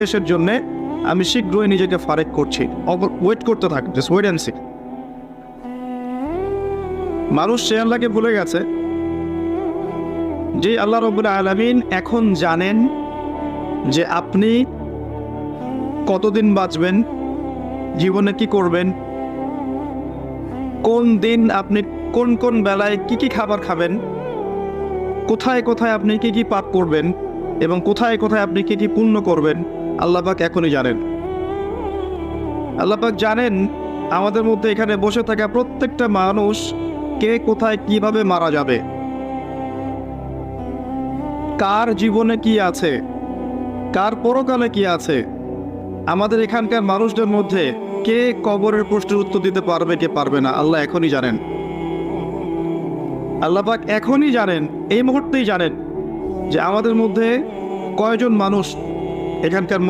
শেষের জন্য আমি শীঘ্রই নিজেকে ফারেক করছি। ওয়েট করতে থাক, জাস্ট ওয়েট অ্যান্ড সি। মানুষ সে আল্লাহকে ভুলে গেছে যে আল্লাহ রাব্বুল আলামিন এখন জানেন যে আপনি কতদিন বাঁচবেন, জীবনে কি করবেন, কোন দিন আপনি কোন কোন বেলায় কি কি খাবার খাবেন, কোথায় কোথায় আপনি কি কি পাপ করবেন এবং কোথায় কোথায় আপনি কি কি পুণ্য করবেন। আল্লাহ পাক এখনই জানেন। আল্লাহ পাক জানেন আমাদের মধ্যে এখানে বসে থাকা প্রত্যেকটা মানুষ কে কোথায় কিভাবে মারা যাবে, কার জীবনে কি আছে, কার পরকালে কি আছে। আমাদের এখানকার মানুষদের মধ্যে কে কবরের প্রশ্নের উত্তর দিতে পারবে, কে পারবে না, আল্লাহ এখনই জানেন। আল্লাহ পাক এখনই জানেন, এই মুহূর্তেই জানেন যে আমাদের মধ্যে কয়জন মানুষ এখানকার